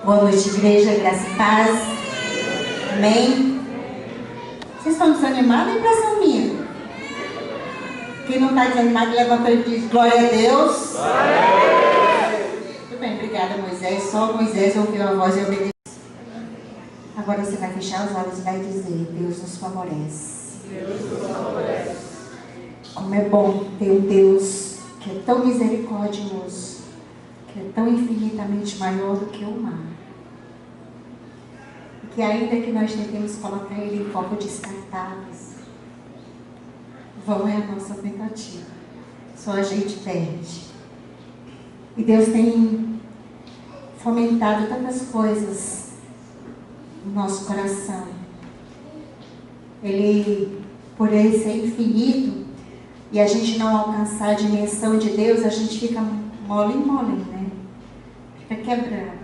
Boa noite, igreja, graça e paz. Amém? Vocês estão desanimados? É impressão minha. Quem não está desanimado, levanta e diz glória a Deus. Muito bem, obrigada, Moisés. Só Moisés ouviu a voz e obedeceu. Agora você vai fechar os olhos e vai dizer: Deus nos favorece. Deus nos favorece. Como é bom ter um Deus que é tão misericordioso, que é tão infinitamente maior do que o mar. E que ainda que nós tentemos colocar ele em copos descartáveis, vão é a nossa tentativa. Só a gente perde. E Deus tem fomentado tantas coisas no nosso coração. Ele, por ele ser infinito, e a gente não alcançar a dimensão de Deus, a gente fica mole em mole, né? Fica quebrado.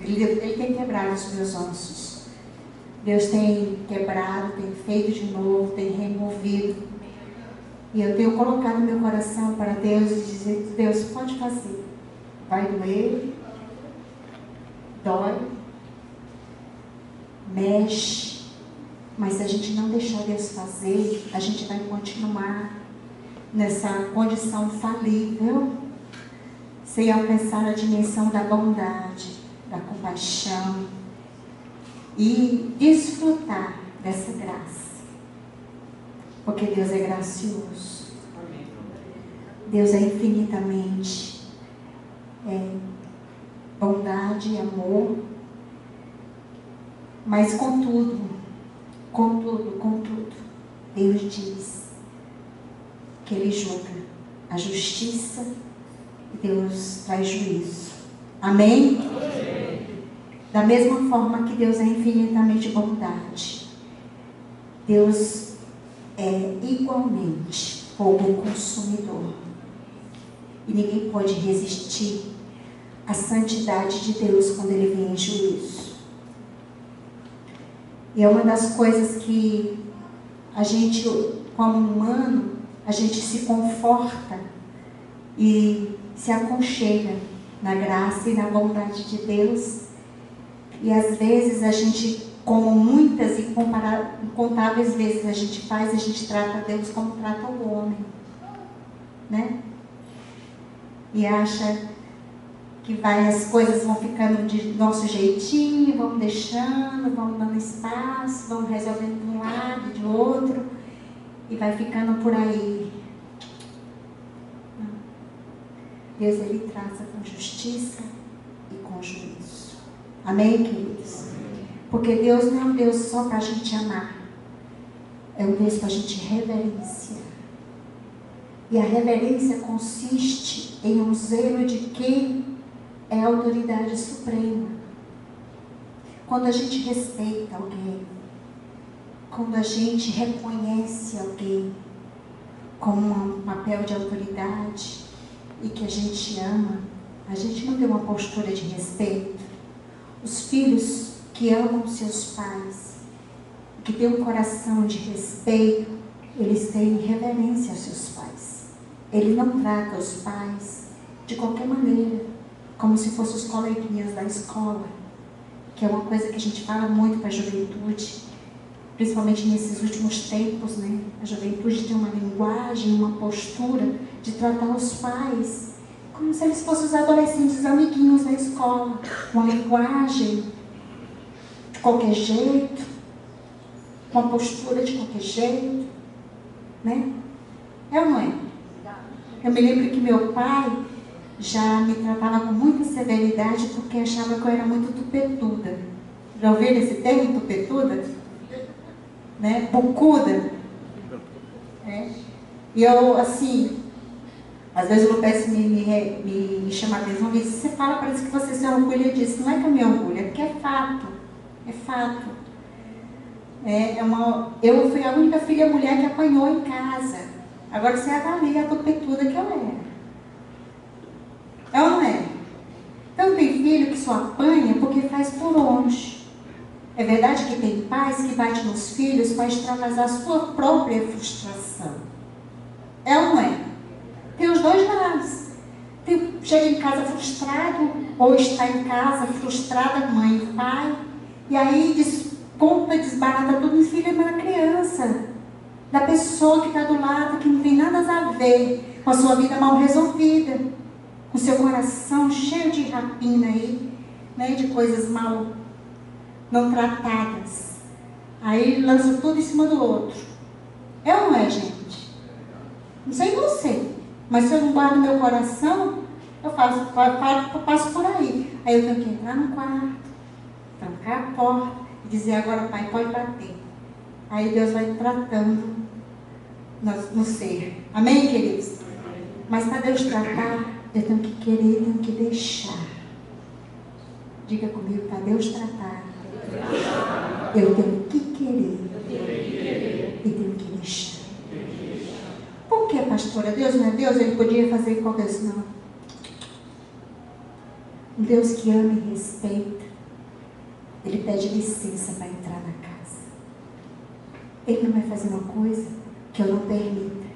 Ele tem quebrado os meus ossos. Deus tem quebrado, tem feito de novo, tem removido. E eu tenho colocado meu coração para Deus e dizer: Deus, pode fazer. Vai doer, dói, mexe. Mas se a gente não deixar Deus fazer, a gente vai continuar nessa condição falível, sem alcançar a dimensão da bondade, da compaixão e desfrutar dessa graça. Porque Deus é gracioso. Deus é infinitamente bondade e amor. Mas contudo, Deus diz que Ele julga a justiça e Deus traz juízo. Amém? Amém. Da mesma forma que Deus é infinitamente bondade, Deus é igualmente fogo consumidor. E ninguém pode resistir à santidade de Deus quando Ele vem em juízo. E é uma das coisas que a gente, como humano, a gente se conforta e se aconchega na graça e na bondade de Deus. E às vezes a gente, como muitas e incontáveis vezes a gente trata Deus como trata o homem, né? E acha que as coisas vão ficando de nosso jeitinho, vamos deixando, vamos dando espaço, vamos resolvendo de um lado, de outro, e vai ficando por aí. Deus, Ele traça com justiça e com juízo. Amém, queridos? Porque Deus não é um Deus só para a gente amar. É um Deus para a gente reverenciar. E a reverência consiste em um zelo de quem é a autoridade suprema. Quando a gente respeita alguém, quando a gente reconhece alguém como um papel de autoridade e que a gente ama, a gente não tem uma postura de respeito. Os filhos que amam seus pais, que têm um coração de respeito, eles têm reverência aos seus pais. Ele não trata os pais de qualquer maneira, como se fossem os coleguinhas da escola, que é uma coisa que a gente fala muito para a juventude, principalmente nesses últimos tempos, né? A juventude tem uma linguagem, uma postura de tratar os pais como se eles fossem os adolescentes, os amiguinhos da escola, com a linguagem de qualquer jeito, com a postura de qualquer jeito, né? É ou não é? Eu me lembro que meu pai já me tratava com muita severidade porque achava que eu era muito tupetuda. Já ouviram esse termo, tupetuda? Né? Bocuda. É. E eu, assim, às vezes o Lupes me chama a atenção e diz: você fala, parece que você se orgulha disso. Não é que eu me orgulho, é porque é fato. É fato. Eu fui a única filha mulher que apanhou em casa. Agora você avalia a tupetuda que eu era. É ou não é? Então tem filho que só apanha porque faz por onde. É verdade que tem pais que batem nos filhos para extravasar a sua própria frustração. É ou não é? Tem os dois lados. Tem chega em casa frustrado, ou está em casa frustrada, mãe e pai, e aí desbarata tudo em filho de uma criança, da pessoa que está do lado, que não tem nada a ver com a sua vida mal resolvida, com seu coração cheio de rapina aí, né, de coisas mal não tratadas. Aí lança tudo em cima do outro. É ou não é, gente? Não sei você, mas se eu não guardo meu coração, eu passo por aí. Aí eu tenho que entrar no quarto, trancar a porta e dizer: agora, pai, pode bater. Aí Deus vai tratando no ser. Amém, queridos? Mas para Deus tratar, eu tenho que querer, tenho que deixar. Diga comigo: para Deus tratar, eu tenho que querer e tenho que deixar. Por que, pastora? Deus não é Deus? Ele podia fazer igual Deus? Não. Um Deus que ama e respeita, Ele pede licença para entrar na casa. Ele não vai fazer uma coisa que eu não permita.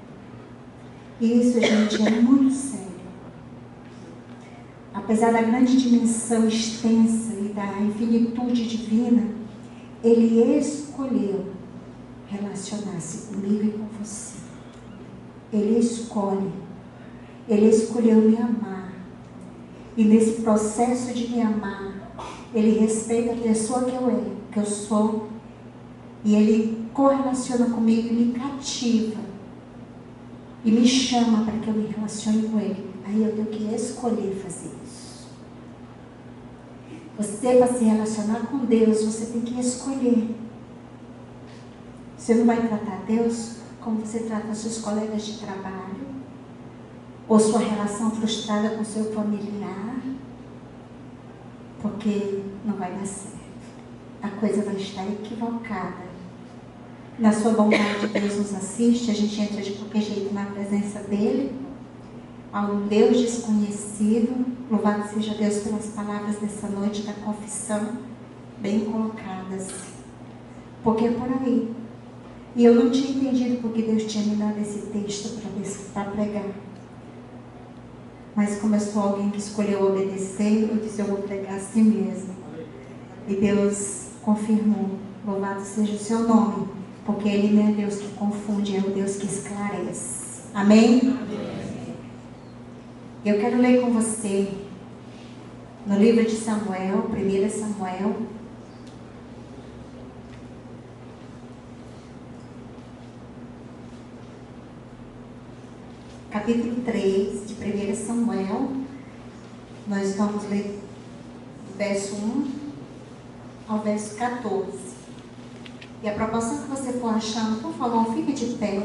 E isso, gente, é muito sério. Apesar da grande dimensão extensa e da infinitude divina, Ele escolheu relacionar-se comigo e com você. Ele escolheu me amar. E nesse processo de me amar, Ele respeita a pessoa que eu sou, e Ele correlaciona comigo e me cativa, e me chama para que eu me relacione com Ele. Aí eu tenho que escolher fazer isso. Você, para se relacionar com Deus, você tem que escolher. Você não vai tratar Deus como você trata seus colegas de trabalho, ou sua relação frustrada com seu familiar, porque não vai dar certo. A coisa vai estar equivocada. Na sua bondade, Deus nos assiste, a gente entra de qualquer jeito na presença dEle, a um Deus desconhecido. Louvado seja Deus pelas palavras dessa noite da confissão, bem colocadas, porque é por aí. E eu não tinha entendido porque Deus tinha me dado esse texto para pregar. Mas como eu sou alguém que escolheu obedecer, eu disse: eu vou pregar assim mesmo. E Deus confirmou: louvado seja o seu nome, porque Ele não é Deus que confunde, é o Deus que esclarece. Amém? Amém. Eu quero ler com você no livro de Samuel, 1 Samuel, capítulo 3 de 1 Samuel. Nós vamos ler do verso 1 ao verso 14. E a proporção que você for achando, por favor, fique de pé.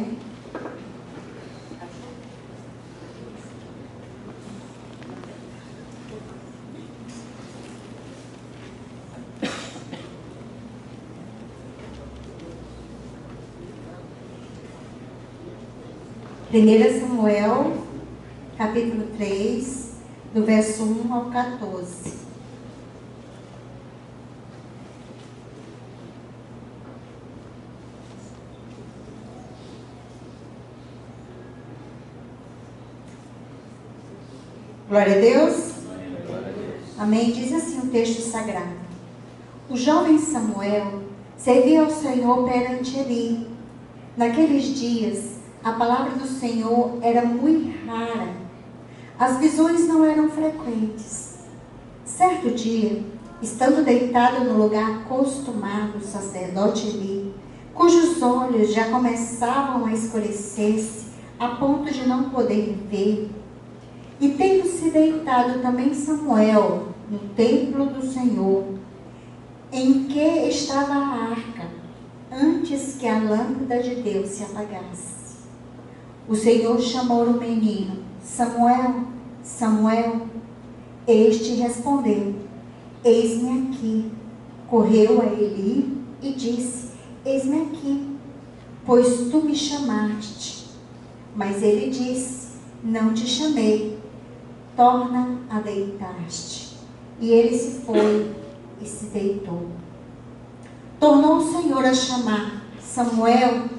Primeira Samuel, capítulo 3, do verso 1 ao 14. Glória a Deus. Amém. Diz assim o texto sagrado: o jovem Samuel servia ao Senhor perante Eli. Naqueles dias, a palavra do Senhor era muito rara. As visões não eram frequentes. Certo dia, estando deitado no lugar acostumado, o sacerdote Eli, cujos olhos já começavam a escurecer-se a ponto de não poder ver, e tendo-se deitado também Samuel no templo do Senhor, em que estava a arca, antes que a lâmpada de Deus se apagasse, o Senhor chamou o menino: Samuel, Samuel. Este respondeu: eis-me aqui. Correu a Eli e disse: eis-me aqui, pois tu me chamaste. Mas ele disse: não te chamei, torna a deitar-te. E ele se foi e se deitou. Tornou o Senhor a chamar: Samuel.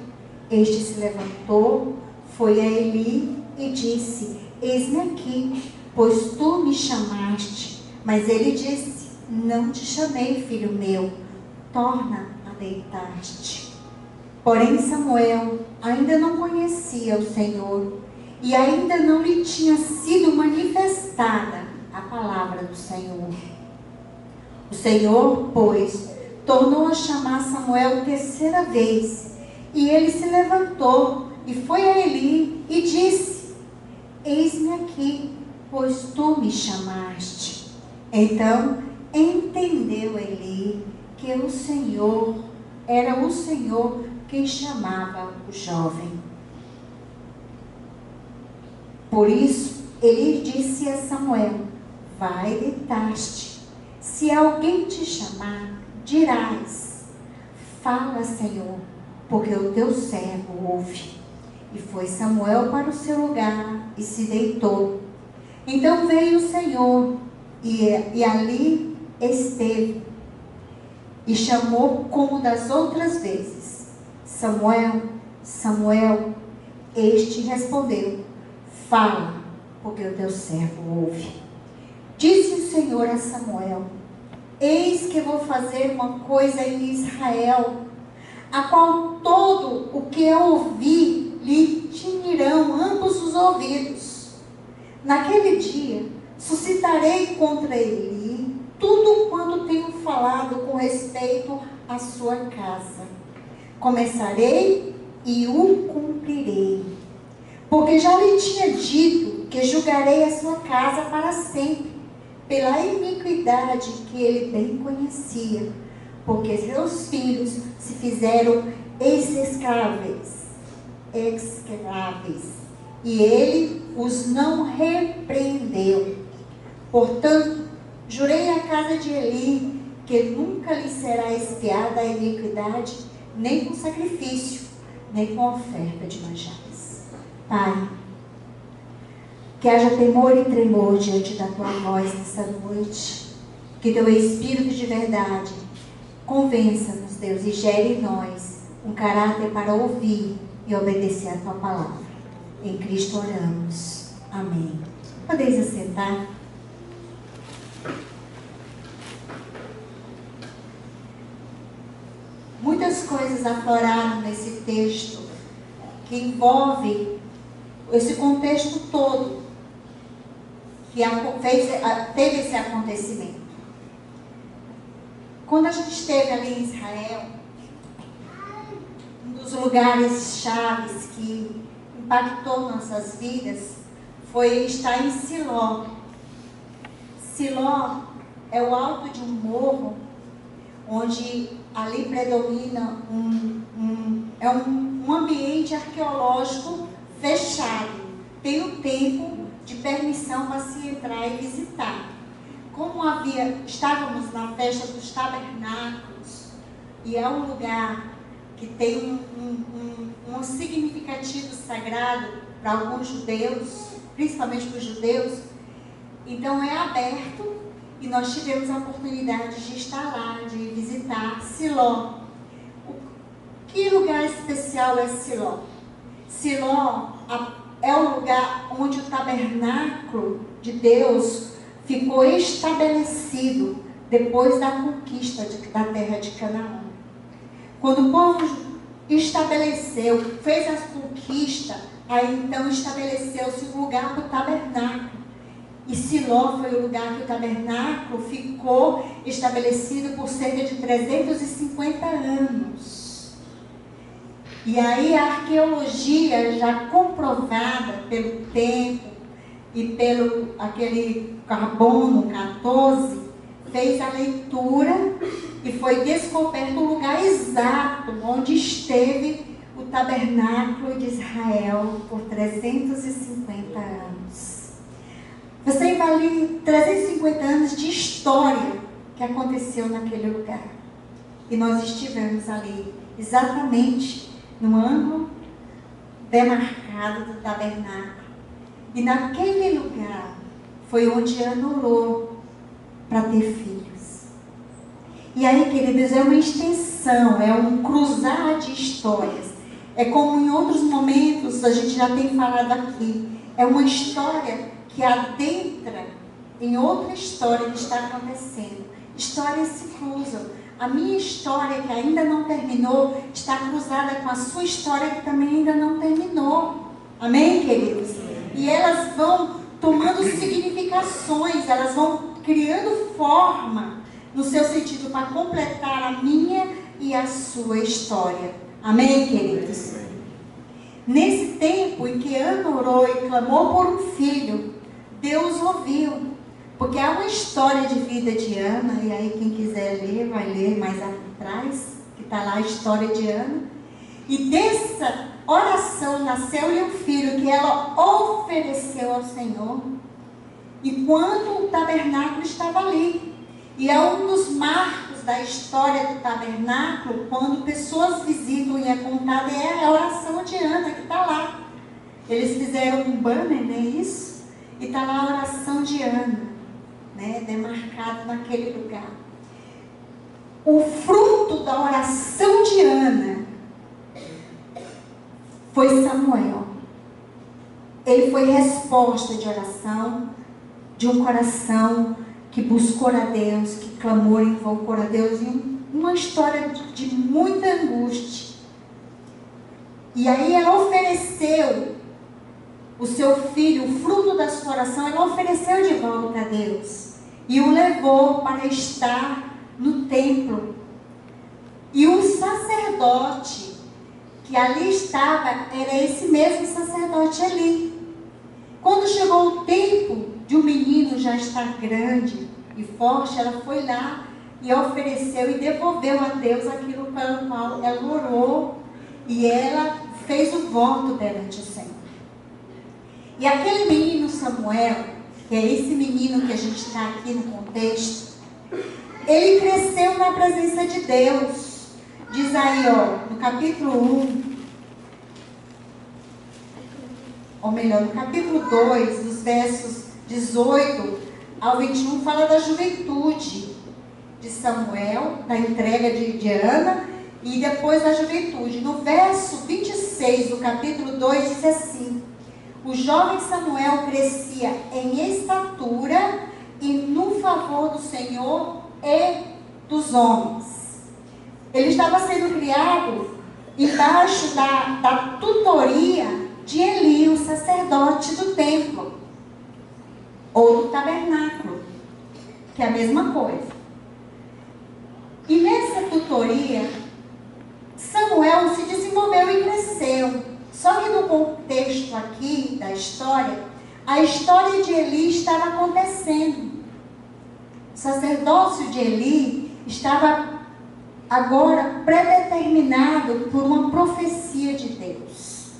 Este se levantou, foi a Eli e disse: eis-me aqui, pois tu me chamaste. Mas ele disse: não te chamei, filho meu, torna a deitar-te. Porém Samuel ainda não conhecia o Senhor, e ainda não lhe tinha sido manifestada a palavra do Senhor. O Senhor, pois, tornou a chamar Samuel terceira vez, e ele se levantou e foi a Eli e disse: eis-me aqui, pois tu me chamaste. Então entendeu Eli que o Senhor era o Senhor quem chamava o jovem. Por isso ele disse a Samuel: vai deitar-te. Se alguém te chamar, dirás: fala, Senhor, porque o teu servo ouve. E foi Samuel para o seu lugar e se deitou. Então veio o Senhor e ali esteve e chamou como das outras vezes: Samuel, Samuel. Este respondeu: fala, porque o teu servo ouve. Disse o Senhor a Samuel: eis que vou fazer uma coisa em Israel, a qual todo o que eu ouvir lhe tinirão ambos os ouvidos. Naquele dia suscitarei contra ele tudo quanto tenho falado com respeito à sua casa. Começarei e o cumprirei. Porque já lhe tinha dito que julgarei a sua casa para sempre, pela iniquidade que ele bem conhecia, porque seus filhos se fizeram execráveis, e ele os não repreendeu. Portanto, jurei à casa de Eli que nunca lhe será expiada a iniquidade, nem com sacrifício, nem com oferta de manjares. Pai, que haja temor e tremor diante da tua voz nessa noite, que teu Espírito de verdade convença-nos, Deus, e gere em nós um caráter para ouvir e obedecer a tua palavra. Em Cristo oramos. Amém. Podeis assentar. Muitas coisas afloraram nesse texto que envolve esse contexto todo que teve esse acontecimento. Quando a gente esteve ali em Israel, um dos lugares chaves que impactou nossas vidas foi estar em Siló. Siló é o alto de um morro, onde ali predomina um ambiente arqueológico fechado. Tem um tempo de permissão para se entrar e visitar. Como estávamos na festa dos tabernáculos, e é um lugar que tem um significativo sagrado para alguns judeus, principalmente para os judeus, então é aberto e nós tivemos a oportunidade de estar lá, de visitar Siló. Que lugar especial é Siló? Siló é o lugar onde o tabernáculo de Deus ficou estabelecido depois da conquista da terra de Canaã. Quando o povo estabeleceu, fez a conquista, aí então estabeleceu-se um lugar para o tabernáculo. E Siló foi o lugar que o tabernáculo ficou estabelecido por cerca de 350 anos. E aí a arqueologia já comprovada pelo tempo e pelo aquele carbono 14, fez a leitura e foi descoberto o lugar exato onde esteve o tabernáculo de Israel por 350 anos. Você vai ali 350 anos de história que aconteceu naquele lugar. E nós estivemos ali exatamente no ângulo demarcado do tabernáculo. E naquele lugar foi onde Ana orou para ter filhos. E aí, queridos, é uma extensão, é um cruzar de histórias. É como em outros momentos a gente já tem falado aqui. É uma história que adentra em outra história que está acontecendo. Histórias se cruzam. A minha história, que ainda não terminou, está cruzada com a sua história, que também ainda não terminou. Amém, queridos? E elas vão tomando significações, elas vão criando forma no seu sentido para completar a minha e a sua história. Amém, queridos? Nesse tempo em que Ana orou e clamou por um filho, Deus ouviu. Porque há uma história de vida de Ana, e aí quem quiser ler, vai ler mais atrás, que está lá a história de Ana. E dessa oração nasceu-lhe um filho que ela ofereceu ao Senhor, enquanto o tabernáculo estava ali. E é um dos marcos da história do tabernáculo, quando pessoas visitam e é contada, é a oração de Ana que está lá. Eles fizeram um banner, não é isso? E está lá a oração de Ana, né, demarcado naquele lugar. O fruto da oração de Ana foi Samuel. Ele foi resposta de oração, de um coração que buscou a Deus, que clamou e invocou a Deus, em uma história de muita angústia. E aí ela ofereceu o seu filho, o fruto da sua oração, ela ofereceu de volta a Deus. E o levou para estar no templo. E o sacerdote que ali estava, era esse mesmo sacerdote ali. Quando chegou o tempo de um menino já estar grande e forte, ela foi lá e ofereceu e devolveu a Deus aquilo pelo qual ela orou. E ela fez o voto perante o Senhor. E aquele menino Samuel, que é esse menino que a gente está aqui no contexto, ele cresceu na presença de Deus. Diz aí, ó, no capítulo 1, ou melhor, no capítulo 2, dos versos 18 ao 21, fala da juventude de Samuel, da entrega de Ana, e depois da juventude. No verso 26 do capítulo 2 diz assim: o jovem Samuel crescia em estatura e no favor do Senhor e dos homens. Ele estava sendo criado embaixo da tutoria de Eli, o sacerdote do templo, ou do tabernáculo, que é a mesma coisa. E nessa tutoria, Samuel se desenvolveu e cresceu. Só que no contexto aqui da história, a história de Eli estava acontecendo. O sacerdócio de Eli estava agora predeterminado por uma profecia de Deus.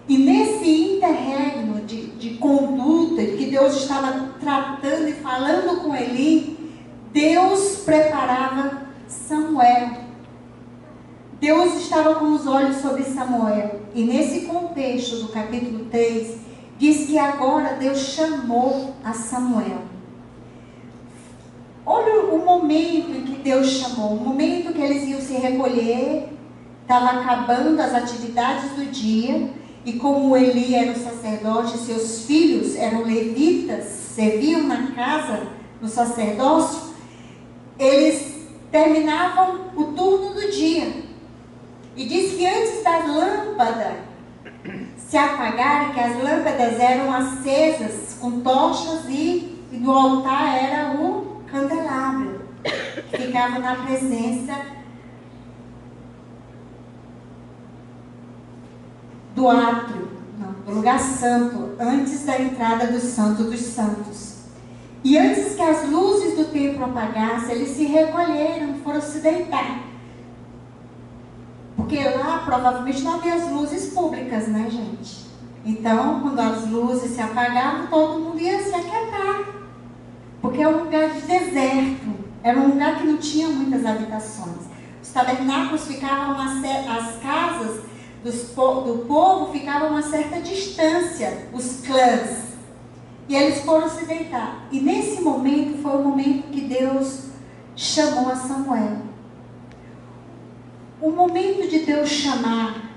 E nesse interregno de conduta que Deus estava tratando e falando com Eli, Deus preparava Samuel. Deus estava com os olhos sobre Samuel. E nesse contexto do capítulo 3, diz que agora Deus chamou a Samuel. Olha o momento em que Deus chamou. O momento que eles iam se recolher. Estava acabando as atividades do dia. E como Eli era o sacerdote, seus filhos eram levitas, serviam na casa do sacerdócio, eles terminavam o turno do dia. E diz que antes das lâmpadas se apagarem, que as lâmpadas eram acesas com tochas e no altar era o candelabro, que ficava na presença do átrio, do lugar santo, antes da entrada do Santo dos Santos. E antes que as luzes do templo apagassem, eles se recolheram, foram se deitar. Porque lá provavelmente não havia as luzes públicas, né, gente? Então, quando as luzes se apagavam, todo mundo ia se aquietar. Porque é um lugar de deserto. Era um lugar que não tinha muitas habitações. Os tabernáculos ficavam, as casas do povo ficavam a uma certa distância, os clãs. E eles foram se deitar. E nesse momento foi o momento que Deus chamou a Samuel. O momento de Deus chamar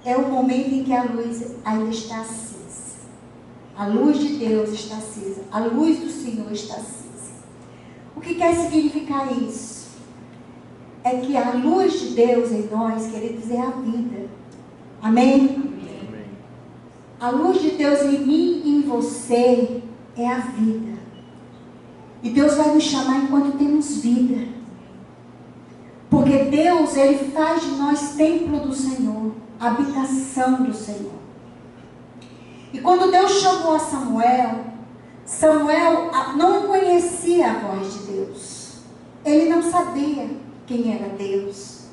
é o momento em que a luz ainda está acesa. A luz de Deus está acesa. A luz do Senhor está acesa. O que quer significar isso? É que a luz de Deus em nós, queridos, é a vida. Amém? A luz de Deus em mim e em você é a vida. E Deus vai nos chamar enquanto temos vida. Porque Deus, Ele faz de nós templo do Senhor, habitação do Senhor. E quando Deus chamou a Samuel, Samuel não conhecia a voz de Deus. Ele não sabia quem era Deus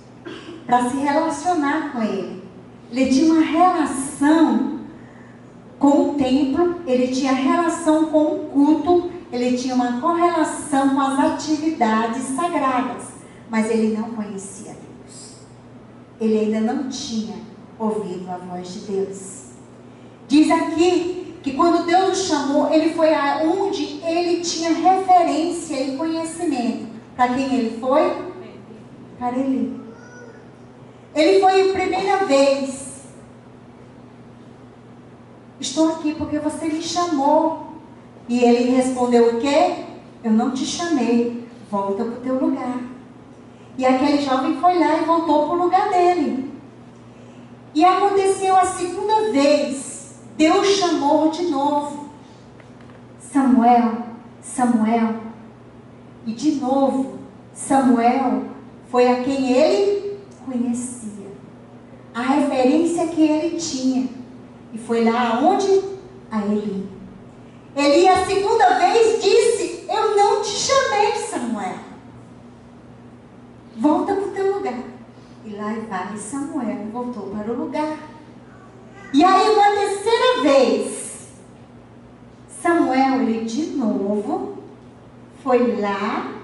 para se relacionar com Ele. Ele tinha uma relação com o templo, ele tinha relação com o culto, ele tinha uma correlação com as atividades sagradas, mas ele não conhecia Deus. Ele ainda não tinha ouvido a voz de Deus. Diz aqui que quando Deus o chamou, ele foi aonde ele tinha referência e conhecimento. Para quem ele foi? Para Eli. Ele foi a primeira vez. Estou aqui porque você me chamou. E ele respondeu o quê? Eu não te chamei. Volta para o teu lugar. E aquele jovem foi lá e voltou para o lugar dele. E aconteceu a segunda vez. Deus chamou de novo. Samuel, Samuel. E de novo, Samuel foi a quem ele conhecia. A referência que ele tinha. E foi lá aonde? A Eli. Eli a segunda vez disse, eu não te chamei, Samuel. Volta para o teu lugar. E lá vai Samuel, voltou para o lugar. E aí uma terceira vez, Samuel, ele de novo, foi lá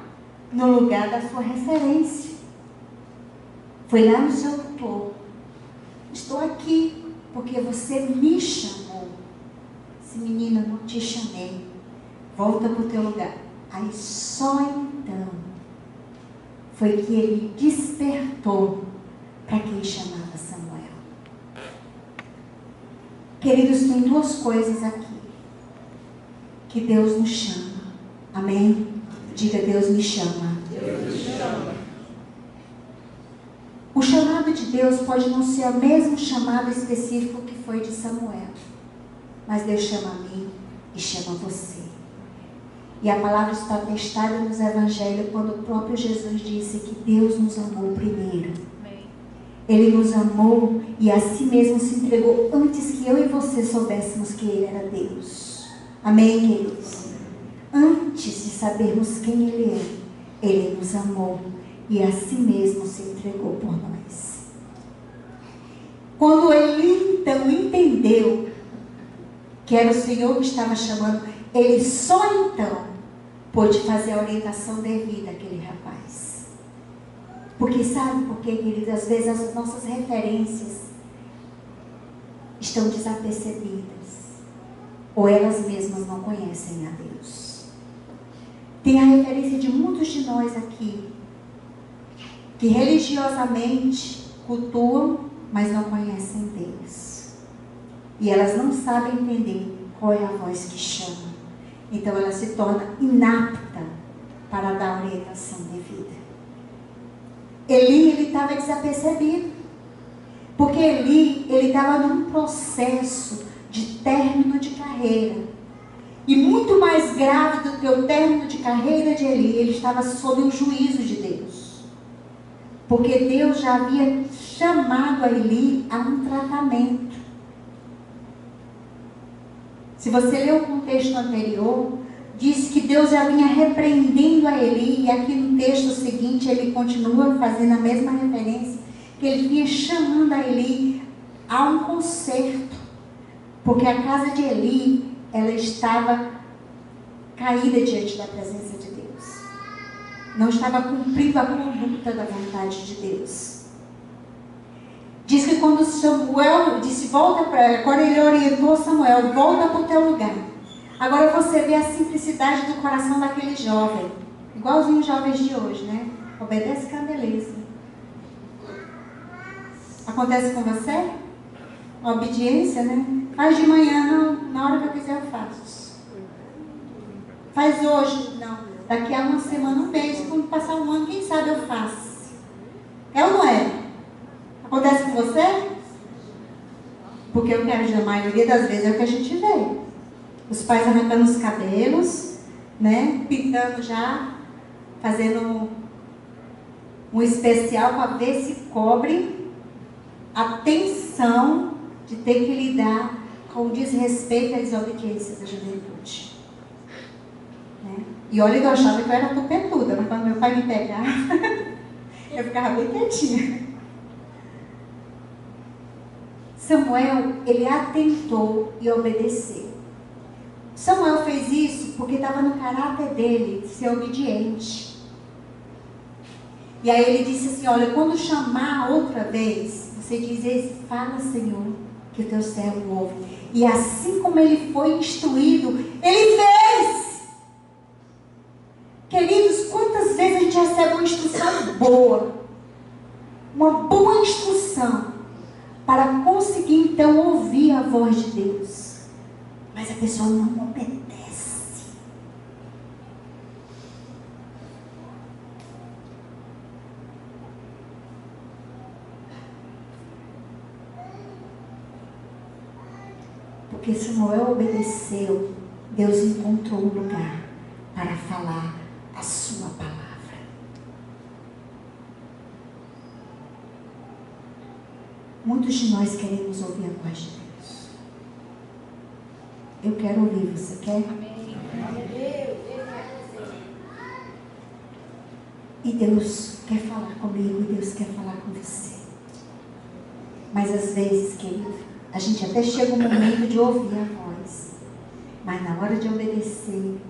no lugar da sua referência. Foi lá no seu tutor. Estou aqui porque você me chamou. Esse menino, eu não te chamei. Volta para o teu lugar. Aí só então foi que ele despertou para quem chamava Samuel. Queridos, tem duas coisas aqui que Deus nos chama. Amém? Diga, Deus me chama. Deus me chama. O chamado de Deus pode não ser o mesmo chamado específico que foi de Samuel. Mas Deus chama a mim e chama você. E a palavra está atestada nos evangelhos quando o próprio Jesus disse que Deus nos amou primeiro. Ele nos amou e a si mesmo se entregou antes que eu e você soubéssemos que Ele era Deus. Amém, queridos? Antes de sabermos quem Ele é, Ele nos amou e a si mesmo se entregou por nós. Quando ele então entendeu que era o Senhor que estava chamando, ele só então pôde fazer a orientação devida àquele rapaz. Porque sabe por quê, queridos? Às vezes as nossas referências estão desapercebidas. Ou elas mesmas não conhecem a Deus. Tem a referência de muitos de nós aqui, que religiosamente cultuam, mas não conhecem Deus. E elas não sabem entender qual é a voz que chama. Então ela se torna inapta para dar a orientação devida. Eli, ele estava desapercebido. Porque Eli, ele estava num processo de término de carreira. E muito mais grave do que o término de carreira de Eli, ele estava sob o juízo de Deus. Porque Deus já havia chamado a Eli a um tratamento. Se você ler o contexto anterior, diz que Deus já vinha repreendendo a Eli, e aqui no texto seguinte ele continua fazendo a mesma referência, que ele vinha chamando a Eli a um conserto, porque a casa de Eli, ela estava caída diante da presença de Deus, não estava cumprindo a conduta da vontade de Deus. Diz que quando Samuel disse, volta para... Agora ele orientou Samuel, volta para o teu lugar. Agora você vê a simplicidade do coração daquele jovem. Igualzinho os jovens de hoje, né? Obedece que é beleza. Acontece com você? A obediência, né? Faz de manhã, não, na hora que eu fizer, eu faço. Faz hoje? Não. Daqui a uma semana, um mês, quando passar um ano, quem sabe eu faço. É ou não é? Acontece com você? Porque eu quero, a maioria das vezes é o que a gente vê. Os pais arrancando os cabelos, né? Pintando já, fazendo um especial para ver se cobre a tensão de ter que lidar com o desrespeito e a desobediência da juventude. Né? E olha que eu achava que eu era tupetuda, mas quando meu pai me pegava, eu ficava bem quietinha. Samuel, ele atentou e obedeceu. Samuel fez isso porque estava no caráter dele ser obediente. E aí ele disse assim, olha, quando chamar outra vez, você diz, fala, Senhor, que o teu servo ouve. E assim como ele foi instruído, ele fez. Queridos, quantas vezes a gente recebe uma instrução boa, uma boa instrução, para conseguir então ouvir a voz de Deus, mas a pessoa não obedece. Porque Samuel obedeceu, Deus encontrou um lugar para falar a sua palavra. Muitos de nós queremos ouvir a voz de Deus. Eu quero ouvir, você quer? Amém. E Deus quer falar comigo, e Deus quer falar com você. Mas às vezes, querido, a gente até chega um momento de ouvir a voz, mas na hora de obedecer,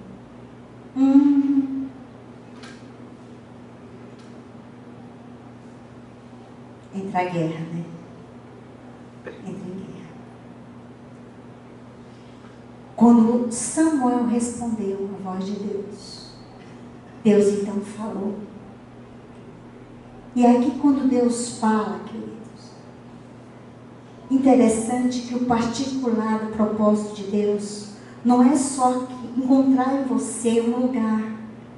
entra a guerra, né? Entra em guerra. Quando Samuel respondeu à voz de Deus, Deus então falou. E aqui quando Deus fala, queridos, interessante que o particular do propósito de Deus não é só encontrar em você um lugar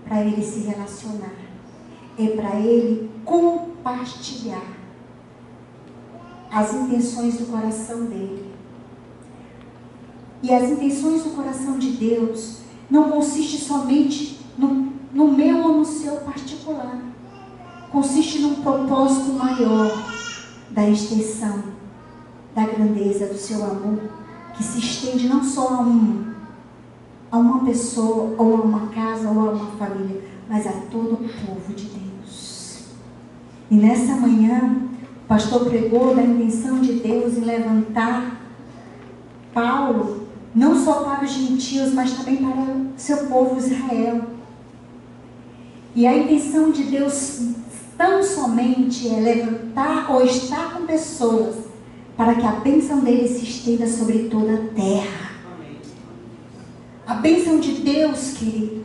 para Ele se relacionar, é para Ele compartilhar as intenções do coração dele. E as intenções do coração de Deus não consiste somente no meu ou no seu particular. Consiste num propósito maior da extensão, da grandeza do seu amor, que se estende não só a uma pessoa, ou a uma casa, ou a uma família, mas a todo o povo de Deus. E nessa manhã, o pastor pregou da intenção de Deus em levantar Paulo, não só para os gentios, mas também para o seu povo Israel. E a intenção de Deus tão somente é levantar ou estar com pessoas para que a bênção dele se estenda sobre toda a terra. A bênção de Deus, querido,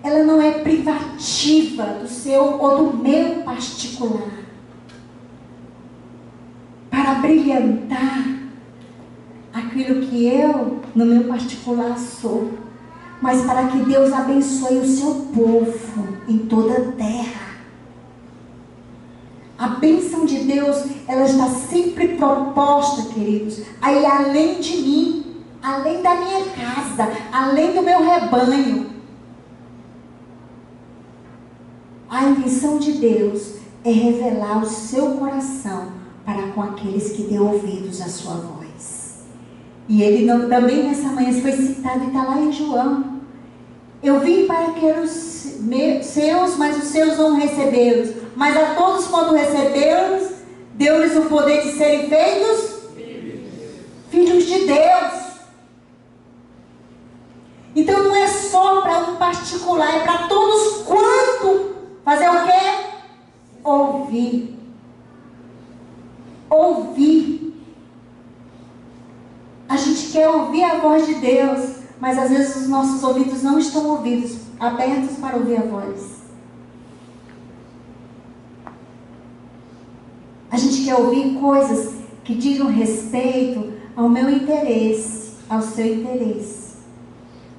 ela não é privativa do seu ou do meu particular. Para brilhantar aquilo que eu, no meu particular, sou, mas para que Deus abençoe o seu povo em toda a terra. A bênção de Deus, ela está sempre proposta, queridos, a ir além de mim, além da minha casa, além do meu rebanho. A intenção de Deus é revelar o seu coração para com aqueles que dão ouvidos à sua voz. E ele também nessa manhã foi citado e está lá em João. Eu vim para que eram os seus, mas os seus não receberam. Mas a todos quando receberam, deu-lhes o poder de serem feitos filhos de Deus. Então não é só para um particular, é para todos quanto fazer o quê? Ouvir. Ouvir. A gente quer ouvir a voz de Deus, mas às vezes os nossos ouvidos não estão abertos para ouvir a voz. A gente quer ouvir coisas que digam respeito ao meu interesse. ao seu interesse.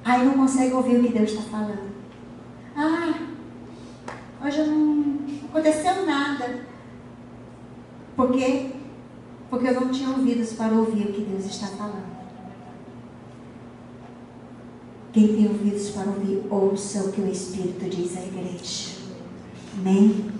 Aí não consegue ouvir o que Deus está falando. Hoje não aconteceu nada. Por quê? Porque eu não tinha ouvidos para ouvir o que Deus está falando. Quem tem ouvidos para ouvir, ouça o que o Espírito diz à igreja. Amém?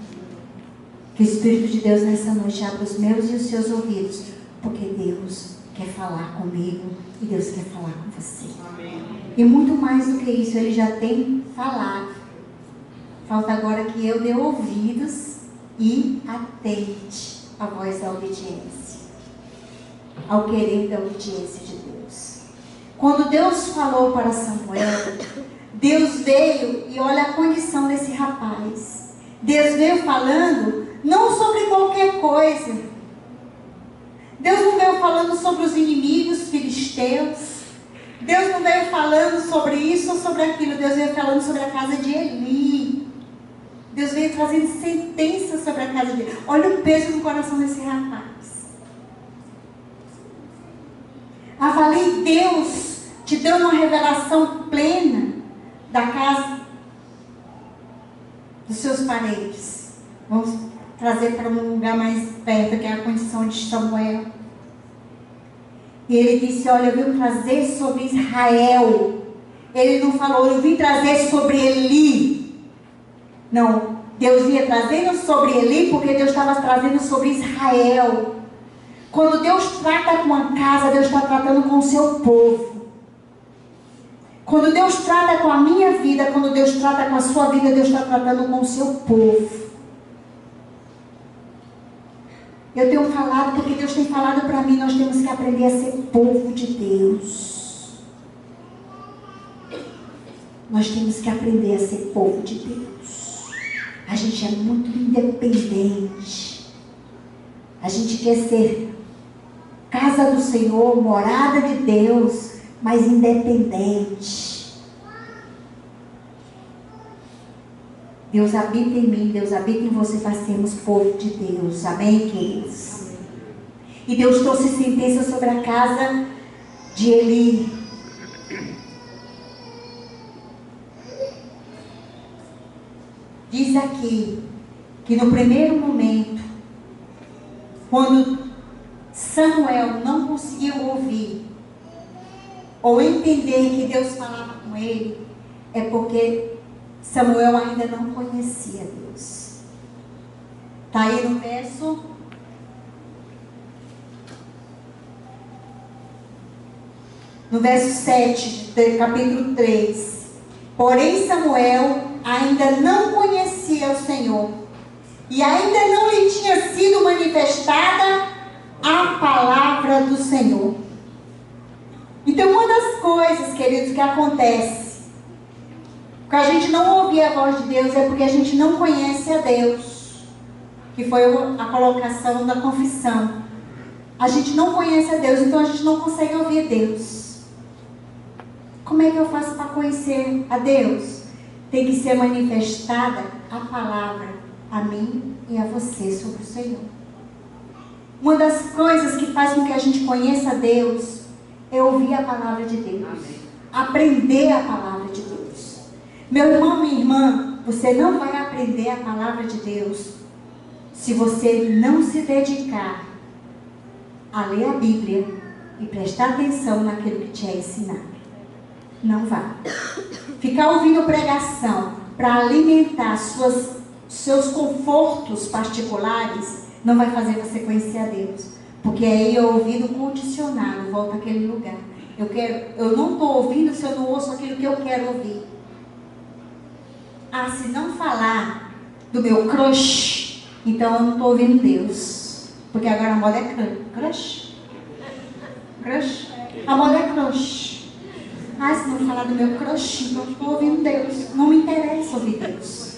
Que o Espírito de Deus nessa noite abra os meus e os seus ouvidos, porque Deus quer falar comigo e Deus quer falar com você. Amém. E muito mais do que isso, Ele já tem falado. Falta agora que eu dê ouvidos e atente à voz da obediência, ao querer da obediência de Deus. Quando Deus falou para Samuel, Deus veio e olha a condição desse rapaz. Deus veio falando não sobre qualquer coisa. Deus não veio falando sobre os inimigos filisteus. Deus não veio falando sobre isso ou sobre aquilo. Deus veio falando sobre a casa de Eli. Deus veio trazendo sentenças sobre a casa de Eli. Olha o peso no coração desse rapaz. Avalie Deus te deu uma revelação plena da casa dos seus parentes. Vamos trazer para um lugar mais perto, que é a condição de Samuel. E ele disse, olha, eu vim trazer sobre Israel. Ele não falou, eu vim trazer sobre Eli. Não, Deus ia trazendo sobre Eli, porque Deus estava trazendo sobre Israel. Quando Deus trata com a casa, Deus está tratando com o seu povo. Quando Deus trata com a minha vida, quando Deus trata com a sua vida, Deus está tratando com o seu povo. Eu tenho falado, porque Deus tem falado para mim, nós temos que aprender a ser povo de Deus. Nós temos que aprender a ser povo de Deus. A gente é muito independente. A gente quer ser casa do Senhor, morada de Deus, mas independente. Deus habita em mim, Deus habita em você para sermos povo de Deus. Amém, queridos? Amém. E Deus trouxe sentença sobre a casa de Eli. Diz aqui que no primeiro momento, quando Samuel não conseguiu ouvir ou entender que Deus falava com ele, é porque Samuel ainda não conhecia Deus. Está aí no verso 7, do capítulo 3. Porém Samuel ainda não conhecia o Senhor, e ainda não lhe tinha sido manifestada a palavra do Senhor. Então, uma das coisas, queridos, que acontece que a gente não ouvir a voz de Deus é porque a gente não conhece a Deus, que foi a colocação da confissão. A gente não conhece a Deus, então a gente não consegue ouvir Deus. Como é que eu faço para conhecer a Deus? Tem que ser manifestada a palavra a mim e a você sobre o Senhor. Uma das coisas que faz com que a gente conheça a Deus é ouvir a palavra de Deus. Amém. Aprender a palavra de Deus. Meu irmão, minha irmã, você não vai aprender a palavra de Deus se você não se dedicar a ler a Bíblia e prestar atenção naquilo que te é ensinado. Não vai. Ficar ouvindo pregação para alimentar seus confortos particulares não vai fazer você conhecer a Deus. Porque aí o ouvido condicionado volta àquele lugar. Eu não estou ouvindo se eu não ouço aquilo que eu quero ouvir. Se não falar do meu crush, então eu não estou ouvindo Deus. Porque agora a moda é crush. Crush? A moda é crush. Se não falar do meu crush, então eu não estou ouvindo Deus. Não me interessa ouvir Deus.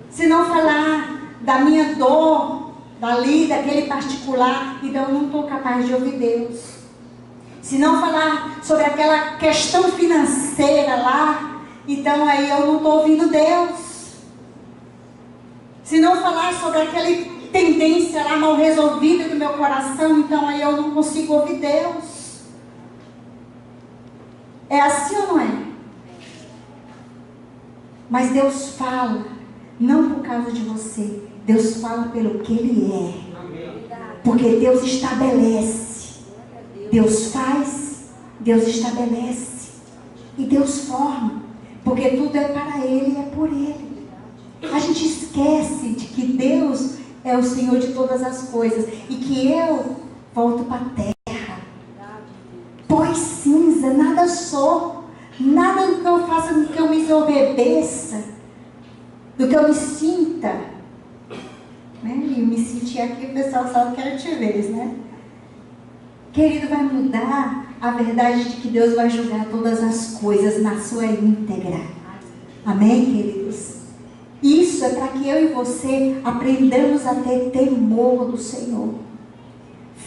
Se não falar da minha dor, daquele particular, então eu não estou capaz de ouvir Deus. Se não falar sobre aquela questão financeira lá, então aí eu não estou ouvindo Deus. Se não falar sobre aquele tendência lá mal resolvida do meu coração, então aí eu não consigo ouvir Deus. É assim ou não é? Mas Deus fala, não por causa de você. Deus fala pelo que Ele é. Porque Deus estabelece. Deus faz, Deus estabelece. E Deus forma. Porque tudo é para Ele e é por Ele. A gente esquece de que Deus é o Senhor de todas as coisas. E que eu volto para a terra. Pois cinza, nada sou. Nada do que eu faça, do que eu me obedeça, do que eu me sinta. Né? E me sentir aqui, o pessoal sabe que era te ver, né? Querido, vai mudar a verdade de que Deus vai julgar todas as coisas na sua íntegra. Amém, queridos? Isso é para que eu e você aprendamos a ter temor do Senhor.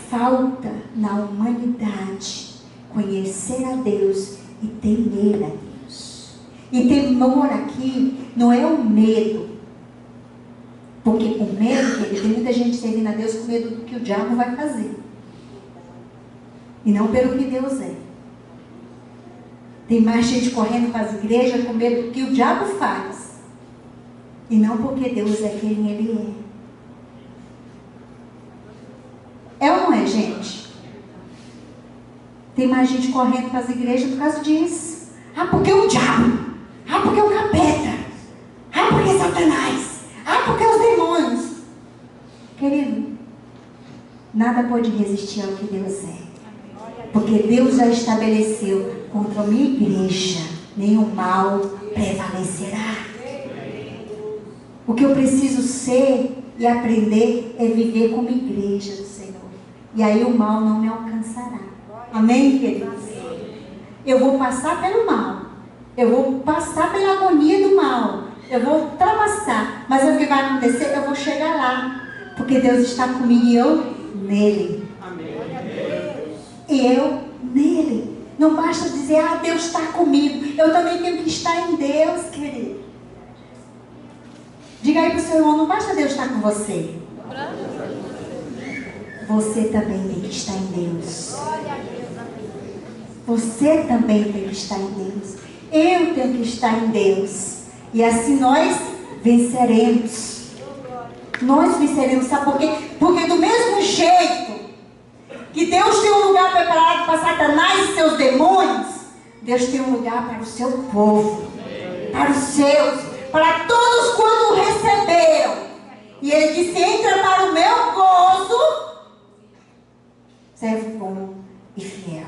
Falta na humanidade conhecer a Deus e temer a Deus. E temor aqui não é o medo. Porque com medo, tem muita gente servindo a Deus com medo do que o diabo vai fazer. E não pelo que Deus é. Tem mais gente correndo para as igrejas com medo do que o diabo faz. E não porque Deus é quem Ele é. É ou não é, gente? Tem mais gente correndo para as igrejas por causa disso. Ah, porque o diabo. Ah, porque o capeta. Ah, porque Satanás. Ah, porque os demônios. Querido, nada pode resistir ao que Deus é. Porque Deus já estabeleceu contra a minha igreja, nenhum mal prevalecerá. O que eu preciso ser e aprender é viver como igreja do Senhor. E aí o mal não me alcançará. Amém, queridos? Eu vou passar pelo mal. Eu vou passar pela agonia do mal. Eu vou ultrapassar. Mas o que vai acontecer? Eu vou chegar lá. Porque Deus está comigo e eu nele. E eu nele. Não basta dizer, ah, Deus está comigo. Eu também tenho que estar em Deus, querido. Diga aí para o seu irmão, não basta Deus estar com você. Você também tem que estar em Deus. Você também tem que estar em Deus. Eu tenho que estar em Deus. E assim nós venceremos. Nós venceremos, sabe por quê? Porque do mesmo jeito que Deus tem um lugar preparado para Satanás e seus demônios, Deus tem um lugar para o seu povo, para os seus, para todos quando o receberam. E Ele disse, entra para o meu gozo, servo bom e fiel.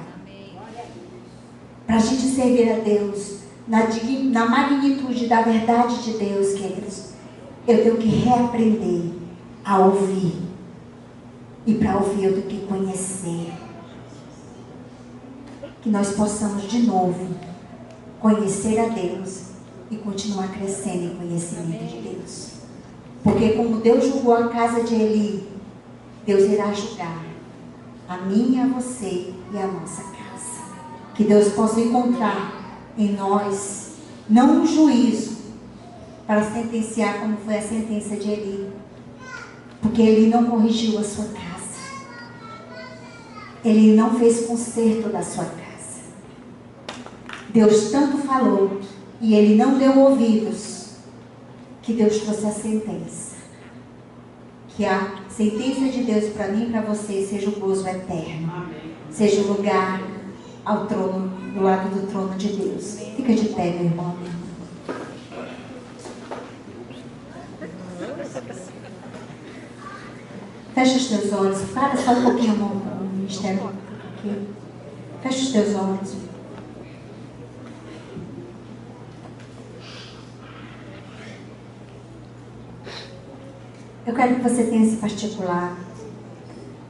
Para a gente servir a Deus na magnitude da verdade de Deus, queridos, eu tenho que reaprender a ouvir. E para ouvir eu tenho que conhecer. Que nós possamos de novo conhecer a Deus e continuar crescendo em conhecimento de Deus. Porque como Deus julgou a casa de Eli, Deus irá julgar a mim e a você e a nossa casa. Que Deus possa encontrar em nós, não um juízo para sentenciar como foi a sentença de Eli. Porque Eli não corrigiu a sua casa. Ele não fez conserto da sua casa. Deus tanto falou e Ele não deu ouvidos, que Deus trouxe a sentença. Que a sentença de Deus para mim e para você seja o gozo eterno. Amém. Seja o lugar ao trono, do lado do trono de Deus. Fica de pé, meu irmão. Fecha os teus olhos. Para só um pouquinho, o ministério aqui. Fecha os teus olhos. Eu quero que você tenha esse particular.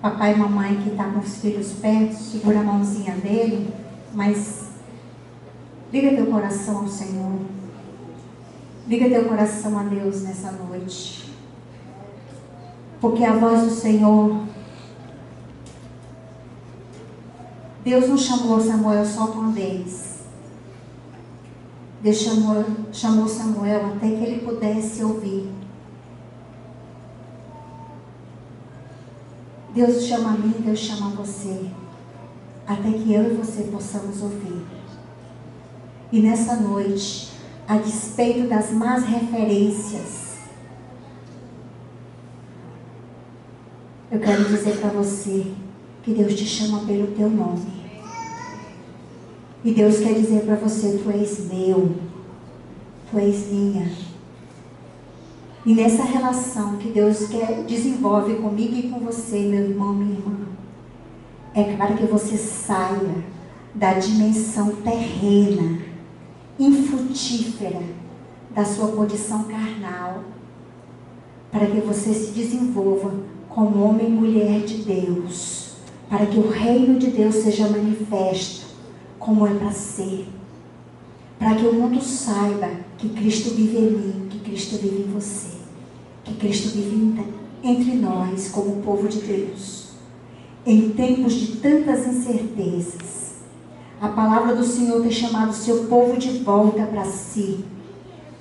Papai e mamãe que está com os filhos perto, segura a mãozinha dele, mas liga teu coração ao Senhor. Liga teu coração a Deus nessa noite. Porque a voz do Senhor, Deus não chamou Samuel só uma vez. Deus chamou Samuel até que ele pudesse ouvir. Deus chama a mim, Deus chama a você, até que eu e você possamos ouvir. E nessa noite, a despeito das más referências, eu quero dizer para você que Deus te chama pelo teu nome. E Deus quer dizer para você: tu és meu, tu és minha. E nessa relação que Deus desenvolve comigo e com você, meu irmão, minha irmã, é para que você saia da dimensão terrena, infrutífera, da sua condição carnal, para que você se desenvolva como homem e mulher de Deus, para que o reino de Deus seja manifesto como é para ser, para que o mundo saiba que Cristo vive em mim, que Cristo vive em você, que Cristo vive entre nós como povo de Deus. Em tempos de tantas incertezas, a palavra do Senhor tem chamado o seu povo de volta para si,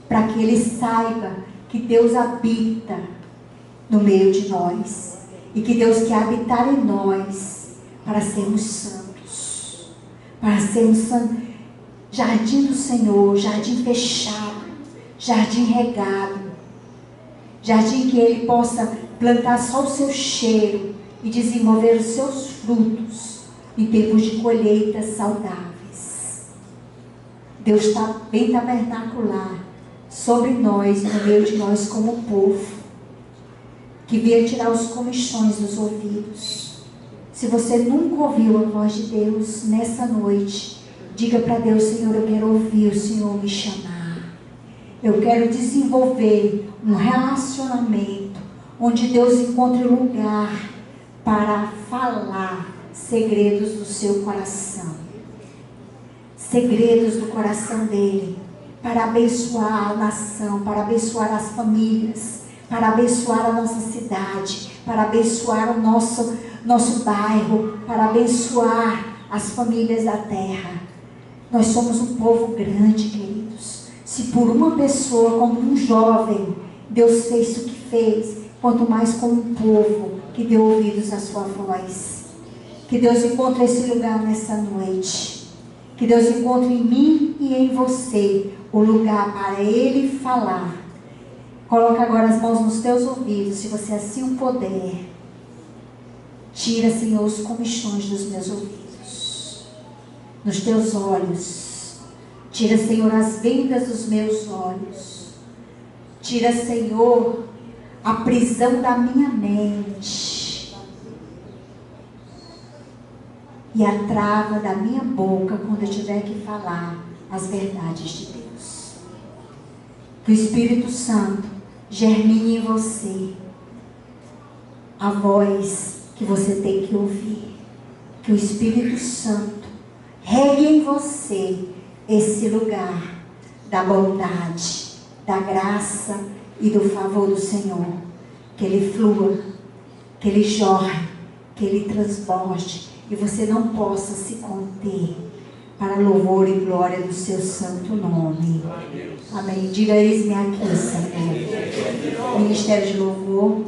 para que ele saiba que Deus habita no meio de nós, e que Deus quer habitar em nós para sermos santos, para sermos jardim do Senhor, jardim fechado, jardim regado, jardim que ele possa plantar só o seu cheiro e desenvolver os seus frutos em tempos de colheitas saudáveis. Deus está bem tabernacular sobre nós, no meio de nós como povo, que veio tirar os comichões dos ouvidos. Se você nunca ouviu a voz de Deus nessa noite, diga para Deus: Senhor, eu quero ouvir o Senhor me chamar. Eu quero desenvolver um relacionamento onde Deus encontre lugar para falar segredos do seu coração, segredos do coração dele, para abençoar a nação, para abençoar as famílias, para abençoar a nossa cidade, para abençoar o nosso bairro, para abençoar as famílias da terra. Nós somos um povo grande, queridos. Se por uma pessoa, como um jovem, Deus fez o que fez, quanto mais como um povo que deu ouvidos à sua voz. Que Deus encontre esse lugar nessa noite. Que Deus encontre em mim e em você o lugar para Ele falar. Coloca agora as mãos nos teus ouvidos, se você assim o puder. Tira, Senhor, os comichões dos meus ouvidos, nos teus olhos. Tira, Senhor, as vendas dos meus olhos. Tira, Senhor, a prisão da minha mente e a trava da minha boca quando eu tiver que falar as verdades de Deus. Que o Espírito Santo germine em você a voz que você tem que ouvir. Que o Espírito Santo regue em você esse lugar da bondade, da graça e do favor do Senhor. Que ele flua, que ele jorre, que ele transborde e você não possa se conter, para louvor e glória do seu santo nome. Amém. Diga: eis-me aqui, Senhor. Ministério de louvor.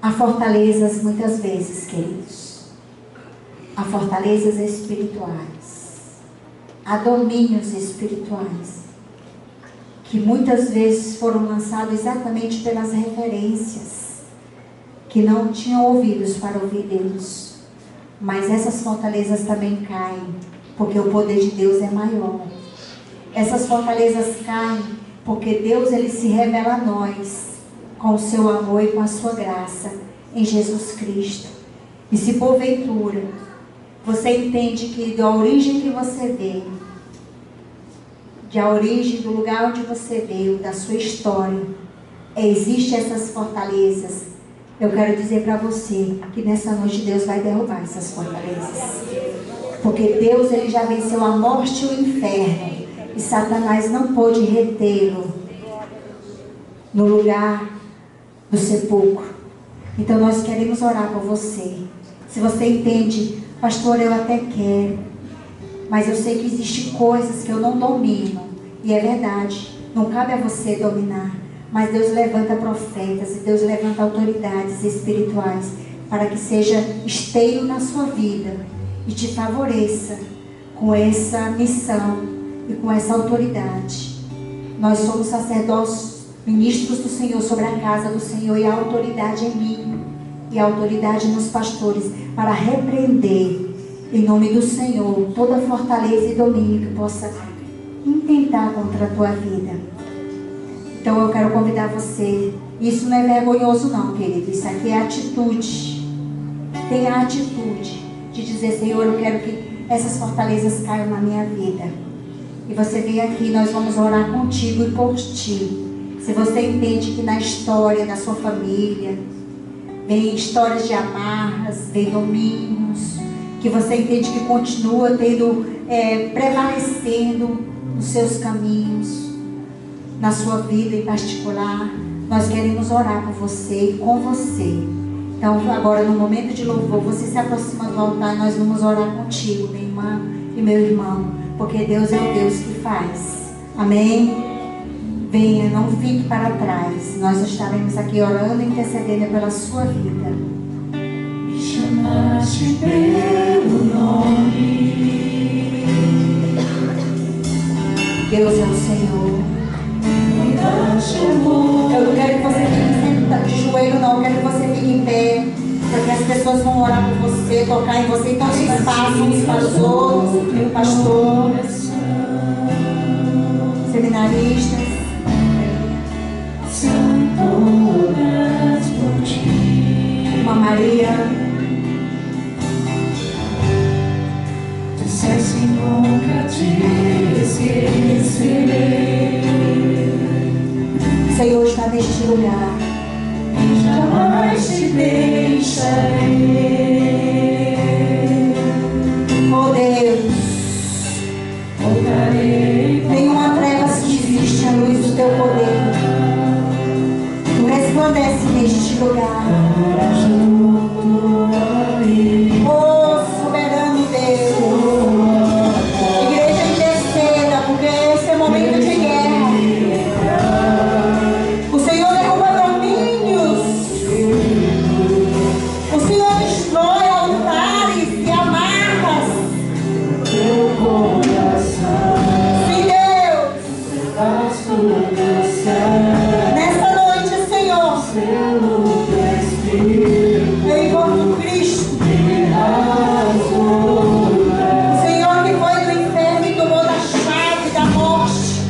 Há fortalezas muitas vezes, queridos. Há fortalezas espirituais. Há domínios espirituais que muitas vezes foram lançados exatamente pelas referências, que não tinham ouvidos para ouvir Deus. Mas essas fortalezas também caem, porque o poder de Deus é maior. Essas fortalezas caem porque Deus, ele se revela a nós com o seu amor e com a sua graça em Jesus Cristo. E se porventura você entende que da origem que você veio, da origem do lugar onde você veio, da sua história, existem essas fortalezas, eu quero dizer para você que nessa noite Deus vai derrubar essas fortalezas. Porque Deus, ele já venceu a morte e o inferno. E Satanás não pôde retê-lo no lugar do sepulcro. Então nós queremos orar por você. Se você entende: pastor, eu até quero, mas eu sei que existem coisas que eu não domino. E é verdade, não cabe a você dominar. Mas Deus levanta profetas e Deus levanta autoridades espirituais para que seja esteio na sua vida e te favoreça com essa missão e com essa autoridade. Nós somos sacerdotes, ministros do Senhor sobre a casa do Senhor, e a autoridade em mim e a autoridade nos pastores para repreender em nome do Senhor toda fortaleza e domínio que possa intentar contra a tua vida. Então eu quero convidar você. Isso não é vergonhoso não, querido. Isso aqui é atitude. Tenha a atitude de dizer: Senhor, eu quero que essas fortalezas caiam na minha vida. E você vem aqui, nós vamos orar contigo e por ti. Se você entende que na história da sua família vem histórias de amarras, vem domínios, que você entende que continua tendo, prevalecendo nos seus caminhos, na sua vida em particular, nós queremos orar por você e com você. Então agora, no momento de louvor, você se aproxima do altar e nós vamos orar contigo, minha irmã e meu irmão, porque Deus é o Deus que faz. Amém? Venha, não fique para trás. Nós estaremos aqui orando e intercedendo pela sua vida. Me chamaste pelo nome. Deus é o Senhor. Me chamou. Eu não quero que você fique sentado de joelho, não. Eu quero que você fique em pé, porque as pessoas vão orar por você, tocar em você. Então se passam os pastores, pastores, seminaristas. São todas por ti. Irmã Maria, disseste nunca te esquecerei. o Senhor está neste lugar. Jamais te deixarei. Oh Deus, Voltarei. nenhuma trevas que existe à luz do teu poder. Tu resplandece neste lugar. Oh soberano Deus, igreja interceda, porque esse é momento de guerra. O Senhor derruba domínios, o Senhor destrói altares e amarras. Sim, Deus, nessa noite, Senhor, eu invoco Cristo, o Senhor que foi do inferno e tomou da chave da morte,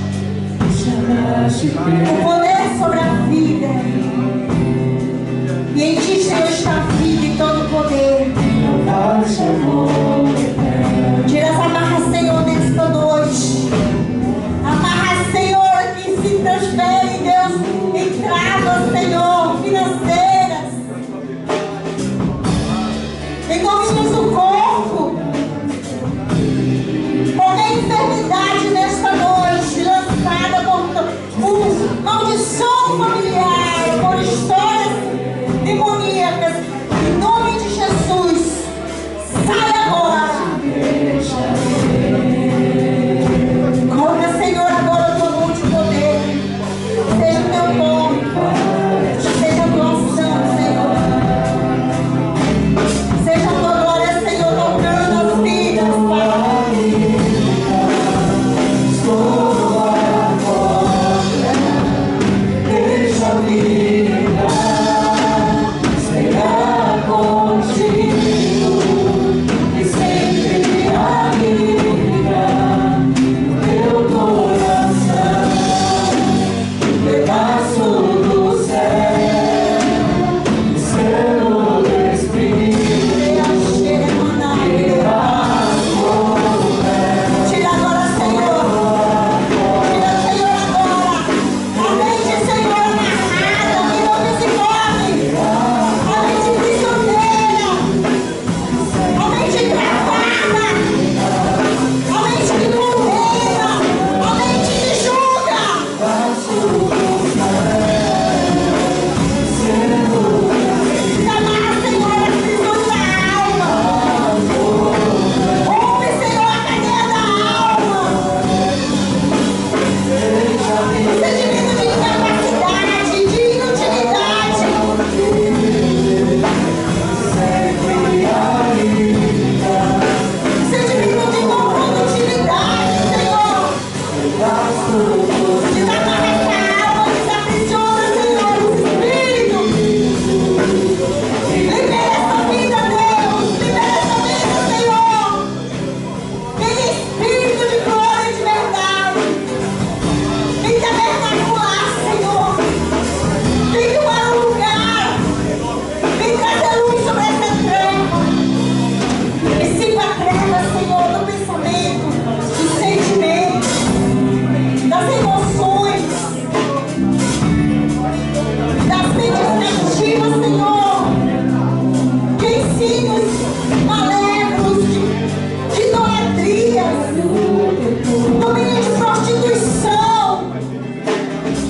o poder sobre a vida. E em ti, Senhor, está a vida e todo o poder. Tira essa amarra, Senhor, nesta noite. Amarra, Senhor, que se transfere, Deus, em travas, Senhor, financeiras. Em nome de Jesus, o corpo. Qualquer enfermidade nesta noite, lançada por maldição familiar, por histórias demoníacas, em nome de Jesus, sai agora. Coloca, Senhor, agora o teu mão de poder. Seja o teu nome, seja a tua ação, Senhor. Seja a tua malévolos, de idolatrias, domínio de prostituição,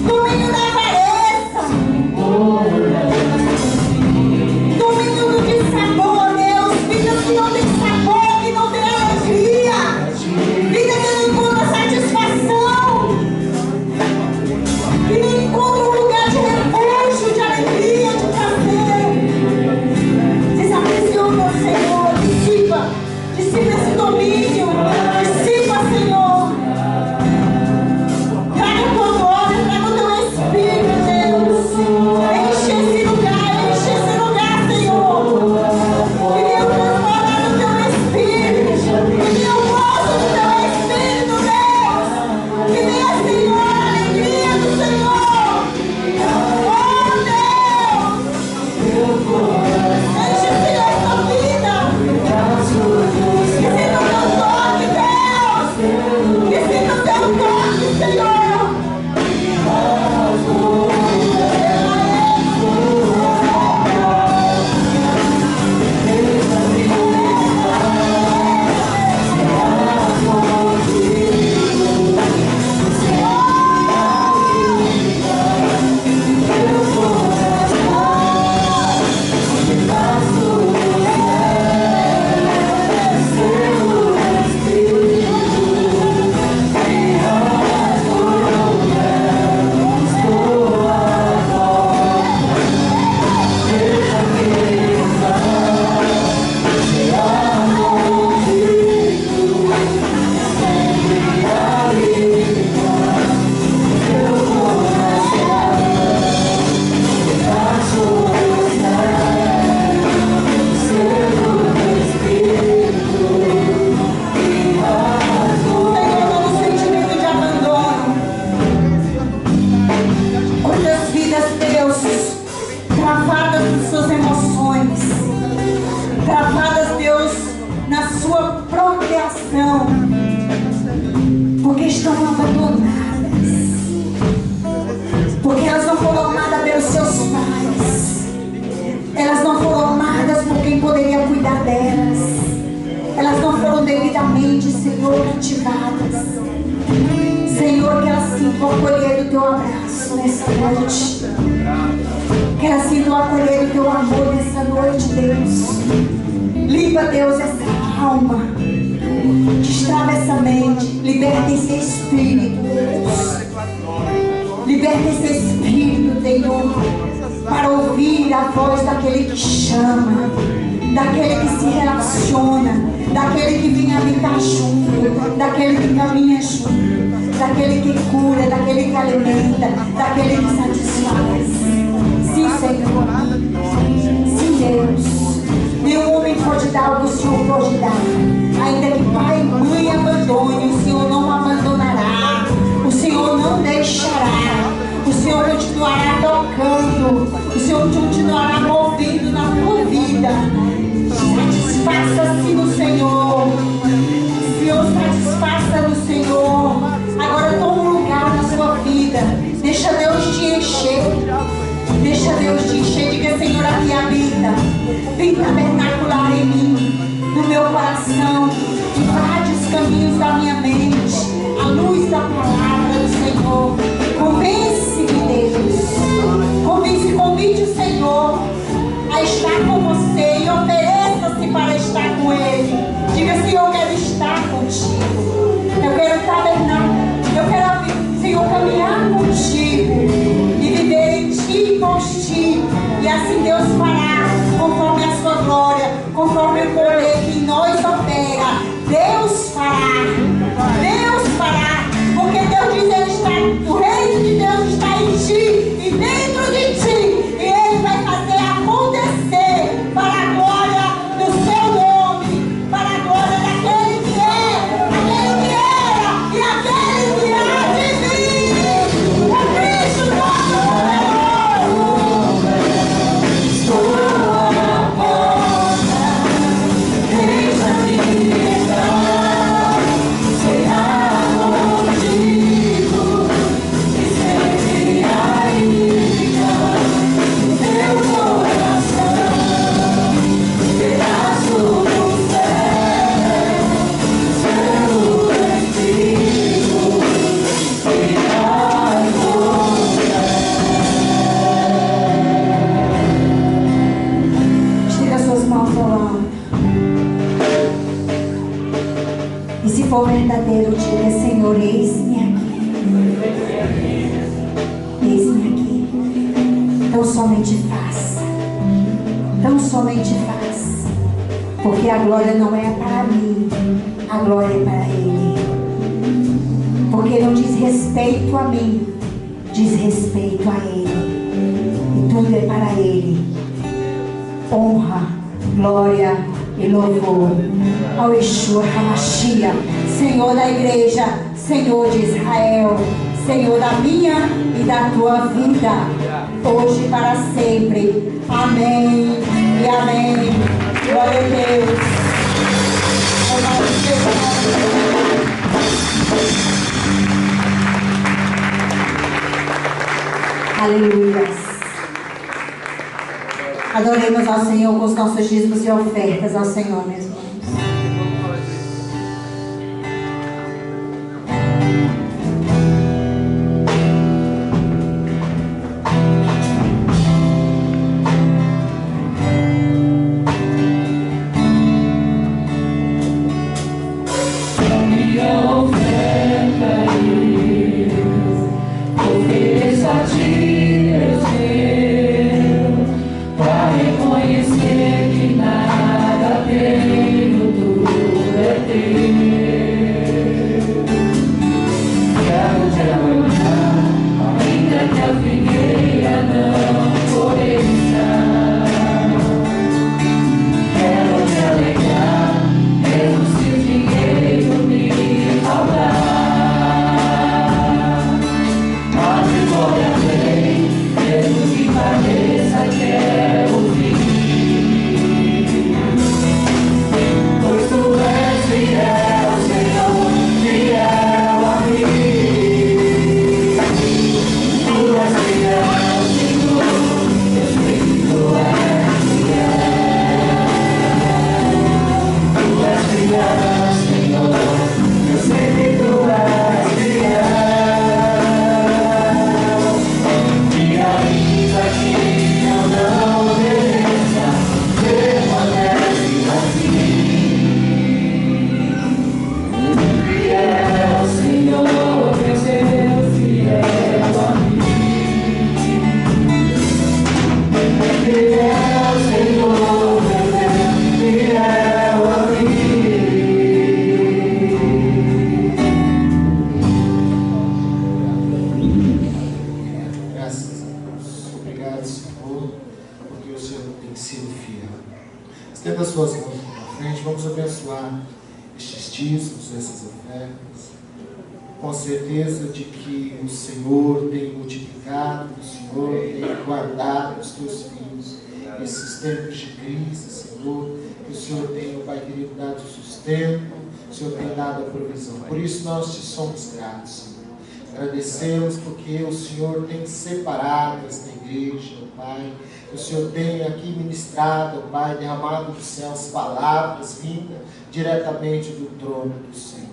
domínio da avareza, domínio do dissabor, Deus, vida que não tem sabor, que não tem alegria, vida que não encontra satisfação, que não encontra um lugar de refúgio, de alegria, de prazer. Desaprisiona, Senhor, dissipa esse domínio, dissipa, Senhor. Traga a tua glória, traga o teu Espírito, Deus. Enche esse lugar, Senhor. Que venha transformar no teu Espírito, que venha o gozo do teu Espírito, Deus. Que venha, Senhor, a alegria do Senhor. Oh, Deus. Enche, Senhor, essa vida. Que sinta o teu toque, Deus. Que sinta o teu toque, Senhor. Travadas, Deus, na sua procriação, porque estão abandonadas, porque elas não foram amadas pelos seus pais, elas não foram amadas por quem poderia cuidar delas, elas não foram devidamente, Senhor, ativadas. Senhor, que elas sintam acolher do teu abraço nessa noite, que elas sintam acolher do teu amor nessa noite, Deus. Limpa, Deus, essa alma, destrava essa mente, liberta esse espírito, Deus. Liberta esse espírito, Senhor, para ouvir a voz daquele que chama, daquele que se relaciona, daquele que vem habitar junto, daquele que caminha junto, daquele que cura, daquele que alimenta, daquele que satisfaz. Sim, Senhor. Sim, Deus. Nenhum homem pode dar o que o Senhor pode dar. Ainda que pai e mãe abandone, o Senhor não abandonará. O Senhor não deixará. O Senhor continuará tocando. O Senhor continuará movendo na tua vida. Satisfaça-se no Senhor. Senhor, satisfaça no Senhor. Agora toma um lugar na sua vida. Deixa Deus te encher. Deixa Deus te encher. Diga, Senhor, aqui habita. Vem tabernacular em mim, no meu coração. Invade os caminhos da minha mente. A luz da palavra do Senhor. Convence-me, Deus. Convide o Senhor a estar com você e ofereça-se para estar com Ele. Diga, Senhor, eu quero estar contigo. Eu quero tabernar. Eu quero, Senhor, caminhar contigo e viver em ti e contigo. E assim Deus fará, conforme a sua glória, conforme o poder que em nós opera. Deus fará. Deus fará. Porque Deus diz, Ele está, o reino de Deus está em ti e dentro de ti. E Ele vai fazer acontecer para a glória do seu nome, para a glória daquele que é, aquele que era e aquele que há de vir. É Cristo todo poderoso. for verdadeiro, diga: Senhor, eis-me aqui. Eis-me aqui. Então somente faça. Então somente faça. Porque a glória não é para mim, a glória é para Ele. Porque não diz respeito a mim, diz respeito a Ele. E tudo é para Ele. Honra, glória e louvor ao Yeshua HaMashiach, Senhor da igreja, Senhor de Israel, Senhor da minha e da tua vida, hoje e para sempre. Amém e amém. Glória a Deus. Aleluia. Adoremos ao Senhor com os nossos dízimos e ofertas ao Senhor, meus irmãos. Reconhecer que nada tenho, tudo é Estenda as suas mãos para frente, vamos abençoar estes dízimos, essas ofertas. Com certeza de que o Senhor tem multiplicado, o Senhor tem guardado os teus filhos nesses tempos de crise, Senhor. Que o Senhor tem, Pai querido, dado sustento, o Senhor tem dado a provisão. Por isso nós te somos gratos, Senhor. Agradecemos porque o Senhor tem separado esta igreja, Pai. O Senhor tem aqui ministrado, Pai, derramado dos céus palavras vindas diretamente do trono do Senhor.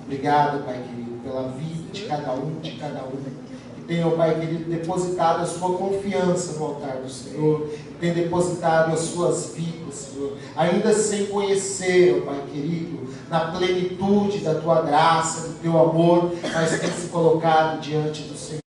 Obrigado, Pai querido, pela vida de cada um, que tenha, Pai querido, depositado a sua confiança no altar do Senhor, que tenha depositado as suas vidas, Senhor, ainda sem conhecer, Pai querido, na plenitude da tua graça, do teu amor, mas tem se colocado diante do Senhor.